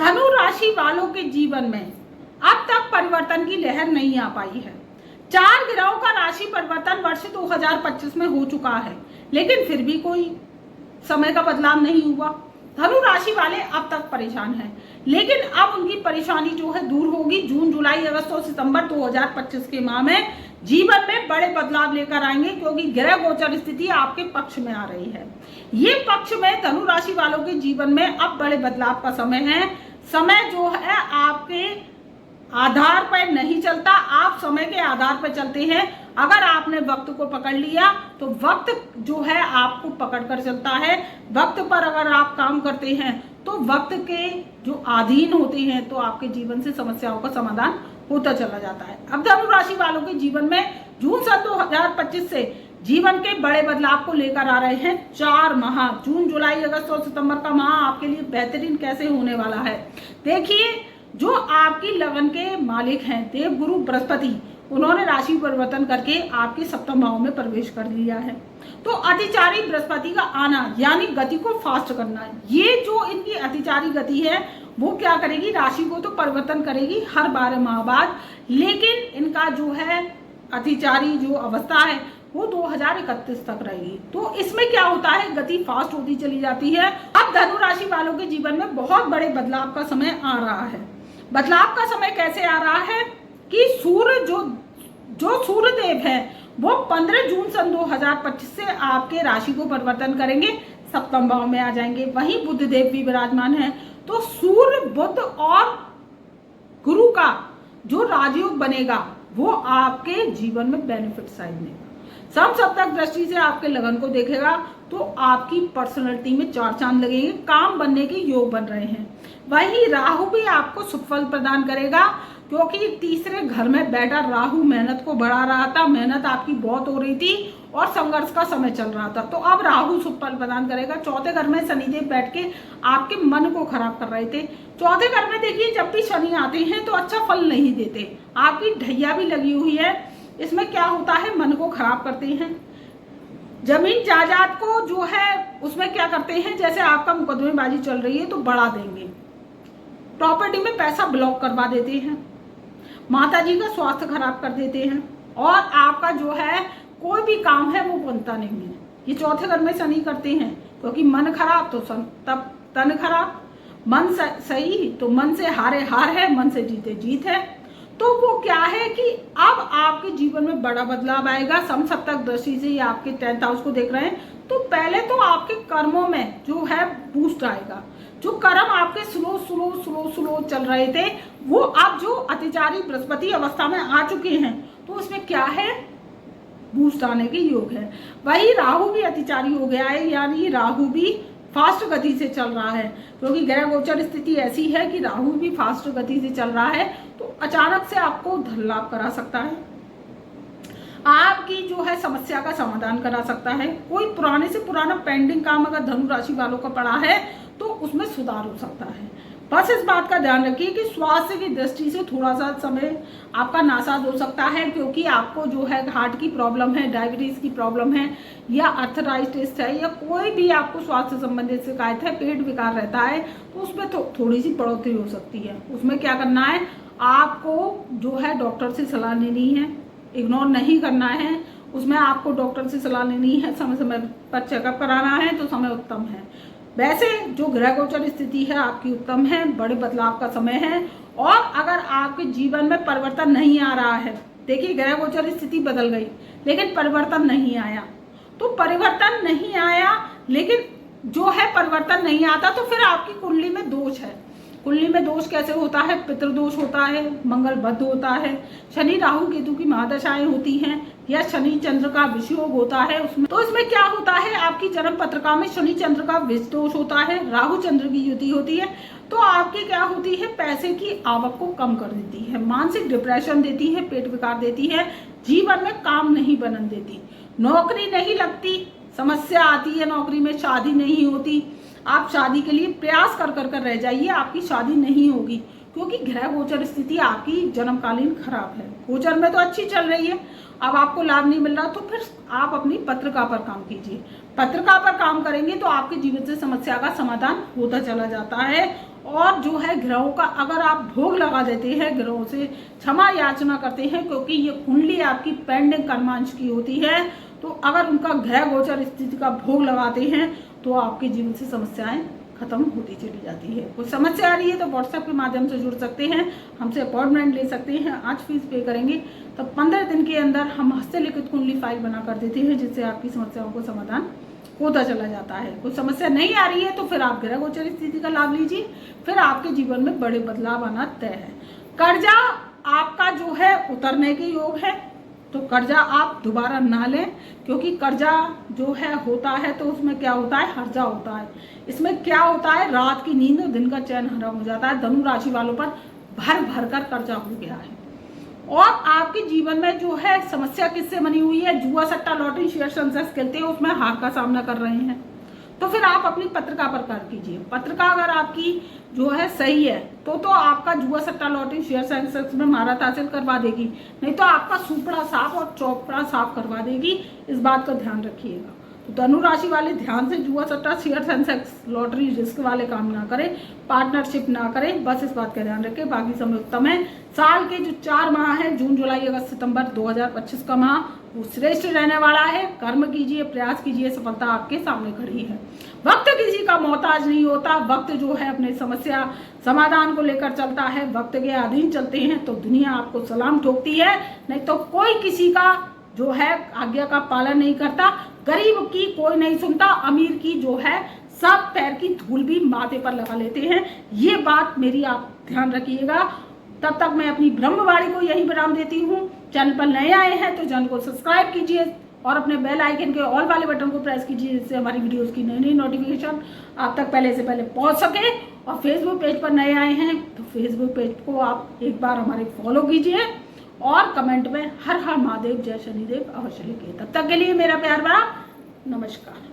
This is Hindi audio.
धनु राशि वालों के जीवन में अब तक परिवर्तन की लहर नहीं आ पाई है। 4 ग्रहों का राशि परिवर्तन वर्ष 2025 में हो चुका है, लेकिन फिर भी कोई समय का बदलाव नहीं हुआ। धनु राशि वाले अब तक परेशान हैं, लेकिन अब उनकी परेशानी जो है दूर होगी। जून, जुलाई, अगस्त और सितंबर 2025 के माह में जीवन में बड़े बदलाव लेकर आएंगे, क्योंकि ग्रह गोचर स्थिति आपके पक्ष में आ रही है। ये पक्ष में धनु राशि वालों के जीवन में अब बड़े बदलाव का समय है। समय जो है आपके आधार पर नहीं चलता, आप समय के आधार पर चलते हैं। अगर आपने वक्त को पकड़ लिया तो वक्त जो है आपको पकड़ कर चलता है। वक्त पर अगर आप काम करते हैं तो वक्त के जो अधीन होते हैं तो आपके जीवन से समस्याओं का समाधान होता चला जाता है। अब धनु राशि वालों के जीवन में जून सन 2025 से जीवन के बड़े बदलाव को लेकर आ रहे हैं 4 माह। जून, जुलाई, अगस्त और सितंबर का माह आपके लिए बेहतरीन कैसे होने वाला है। देखिए, जो आपकी लगन के मालिक हैं देवगुरु बृहस्पति, उन्होंने राशि परिवर्तन करके आपके सप्तम भाव में प्रवेश कर लिया है। तो अतिचारी बृहस्पति का आना यानी गति को फास्ट करना, ये जो इनकी अतिचारी गति है वो क्या करेगी, राशि को तो परिवर्तन करेगी हर 12 माह बाद, लेकिन इनका जो है अतिचारी जो अवस्था है वो 2031 तक रहेगी। तो इसमें क्या होता है, गति फास्ट होती चली जाती है। अब धनु राशि वालों के जीवन में बहुत बड़े बदलाव का समय आ रहा है। बदलाव का समय कैसे आ रहा है कि सूर्य जो सूर्य देव है वो 15 जून सन 2025 से आपके राशि को परिवर्तन करेंगे, सप्तम भाव में आ जाएंगे। वहीं बुध देव भी विराजमान है। तो सूर्य, बुध और गुरु का जो राजयोग बनेगा वो आपके जीवन में बेनिफिट साइड देगा। सप्तक दृष्टि से आपके लगन को देखेगा तो आपकी पर्सनैलिटी में 4 चांद लगेंगे, काम बनने के योग बन रहे हैं। वहीं राहु भी आपको सुफल प्रदान करेगा, क्योंकि तीसरे घर में बैठा राहु मेहनत को बढ़ा रहा था। मेहनत आपकी बहुत हो रही थी और संघर्ष का समय चल रहा था, तो अब राहु सुफल प्रदान करेगा। चौथे घर में शनिदेव बैठ के आपके मन को खराब कर रहे थे। चौथे घर में देखिए, जब भी शनि आते हैं तो अच्छा फल नहीं देते। आपकी ढैया भी लगी हुई है, इसमें क्या होता है, मन को खराब करते हैं। जमीन जायदाद को जो है उसमें क्या करते हैं, जैसे आपका मुकदमेबाजी चल रही है तो बढ़ा देंगे। प्रॉपर्टी में पैसा ब्लॉक करवा देते हैं। माताजी का स्वास्थ्य खराब कर देते हैं और आपका जो है कोई भी काम है वो बनता नहीं है। ये चौथे घर में शनि करते हैं, क्योंकि मन खराब तो तब तन खराब। मन सही तो मन से हारे हार है, मन से जीते जीत है। तो वो क्या है कि अब आपके जीवन में बड़ा बदलाव आएगा। समसप्तक दृष्टि से आपके 10th हाउस को देख रहे हैं, तो पहले तो आपके कर्मों में जो है बूस्ट आएगा। जो कर्म आपके स्लो चल रहे थे वो अब जो अतिचारी बृहस्पति अवस्था में आ चुके हैं, तो उसमें क्या है, बूस्ट आने के योग है। वही राहु भी अतिचारी हो गया है, यानी राहु भी फास्ट गति से चल रहा है, क्योंकि ग्रह गोचर स्थिति ऐसी है कि राहु भी फास्ट गति से चल रहा है। तो अचानक से आपको धन लाभ करा सकता है, आपकी जो है समस्या का समाधान करा सकता है। कोई पुराने से पुराना पेंडिंग काम अगर धनु राशि वालों का पड़ा है तो उसमें सुधार हो सकता है। बस इस बात का ध्यान रखिए कि स्वास्थ्य की दृष्टि से थोड़ा सा समय आपका नासाज हो सकता है, क्योंकि आपको जो है हार्ट की प्रॉब्लम है, डायबिटीज की प्रॉब्लम है, या अर्थराइटिस है, या कोई भी आपको स्वास्थ्य संबंधित शिकायत है, पेट विकार रहता है, तो उसमें थोड़ी सी बढ़ोतरी हो सकती है। उसमें क्या करना है, आपको जो है डॉक्टर से सलाह लेनी है, इग्नोर नहीं करना है। उसमें आपको डॉक्टर से सलाह लेनी है, समय समय पर चेकअप कराना है, तो समय उत्तम है। वैसे जो ग्रह गोचर स्थिति है आपकी उत्तम है, बड़े बदलाव का समय है। और अगर आपके जीवन में परिवर्तन नहीं आ रहा है, देखिए ग्रह गोचर स्थिति बदल गई लेकिन परिवर्तन नहीं आया, तो परिवर्तन नहीं आया लेकिन जो है परिवर्तन नहीं आता, तो फिर आपकी कुंडली में दोष है। कुंडली में दोष कैसे होता है, पितृदोष होता है, मंगल बद्ध होता है, शनि राहु केतु की महादशाएं होती हैं, या शनि चंद्र का विषयोग होता है उसमें। तो इसमें क्या होता है, आपकी जन्म पत्रिका में शनि चंद्र का विष दोष होता है, राहु चंद्र की युति होती है, तो आपकी क्या होती है, पैसे की आवक को कम कर देती है, मानसिक डिप्रेशन देती है, पेट विकार देती है, जीवन में काम नहीं बनन देती, नौकरी नहीं लगती, समस्या आती है नौकरी में, शादी नहीं होती। आप शादी के लिए प्रयास कर रह जाइए, आपकी शादी नहीं होगी, क्योंकि ग्रह गोचर स्थिति आपकी जन्मकालीन खराब है। गोचर में तो अच्छी चल रही है, अब आपको लाभ नहीं मिल रहा, तो फिर आप अपनी पत्रिका पर काम कीजिए। पत्रिका पर काम करेंगे तो आपके जीवन से समस्या का समाधान होता चला जाता है। और जो है ग्रहों का अगर आप भोग लगा देते हैं, ग्रहों से क्षमा याचना करते हैं, क्योंकि ये कुंडली आपकी पेंडिंग कर्मांश की होती है, तो अगर उनका ग्रह गोचर स्थिति का भोग लगाते हैं तो आपके जीवन से समस्याएं खत्म होती चली जाती है। कोई समस्या आ रही है तो व्हाट्सएप के माध्यम से जुड़ सकते हैं, हमसे अपॉइंटमेंट ले सकते हैं। आज फीस पे करेंगे तो 15 दिन के अंदर हम हस्तलिखित कुंडली फाइल बना कर देते हैं, जिससे आपकी समस्याओं को समाधान होता चला जाता है। कोई समस्या नहीं आ रही है तो फिर आप ग्रह गोचर स्थिति का लाभ लीजिए, फिर आपके जीवन में बड़े बदलाव आना तय है। कर्जा आपका जो है उतरने के योग है, तो कर्जा आप दोबारा ना लें, क्योंकि कर्जा जो है होता है तो उसमें क्या होता है, हर्जा होता है। इसमें क्या होता है, रात की नींद और दिन का चैन हराम हो जाता है। धनु राशि वालों पर भर भर कर कर्जा हो गया है। और आपके जीवन में जो है समस्या किससे बनी हुई है, जुआ सट्टा लॉटरी शेयर सेंसेक्स खेलते हैं, उसमें हार का सामना कर रहे हैं, तो फिर आप अपनी पत्रिका पर कर कीजिए। पत्रिका अगर आपकी जो है सही है तो आपका जुआ सट्टा लॉटरी शेयर सेंसेक्स में महारत हासिल करवा देगी, नहीं तो आपका सुपड़ा साफ और चौपड़ा साफ करवा देगी। इस बात का ध्यान रखिएगा। तो धनु राशि वाले ध्यान से जुआ सट्टा शेयर सेंसेक्स लॉटरी रिस्क वाले काम ना करें, पार्टनरशिप ना करें, बस इस बात का ध्यान रखें। बाकी समय उत्तम है। साल के जो 4 माह है, जून जुलाई अगस्त सितंबर 2025 का माह वो श्रेष्ठ रहने वाला है। कर्म कीजिए, प्रयास कीजिए, सफलता आपके सामने खड़ी है। वक्त किसी का मोहताज नहीं होता। वक्त जो है अपने समस्या समाधान को लेकर चलता है। वक्त के अधीन चलते हैं तो दुनिया आपको सलाम ठोकती है, नहीं तो कोई किसी का जो है आज्ञा का पालन नहीं करता। गरीब की कोई नहीं सुनता, अमीर की जो है सब पैर की धूल भी माथे पर लगा लेते हैं। ये बात मेरी आप ध्यान रखिएगा। तब तक मैं अपनी ब्रह्मवाणी को यही विराम देती हूँ। चैनल पर नए आए हैं तो चैनल को सब्सक्राइब कीजिए और अपने बेल आइकन के ऑल वाले बटन को प्रेस कीजिए, जिससे हमारी वीडियोस की नई नई नोटिफिकेशन आप तक पहले से पहले पहुंच सके। और फेसबुक पेज पर नए आए हैं तो फेसबुक पेज को आप एक बार हमारे फॉलो कीजिए और कमेंट में हर हर महादेव जय शनिदेव अवश्य लिखिए। तब तक के लिए मेरा प्यार भरा नमस्कार।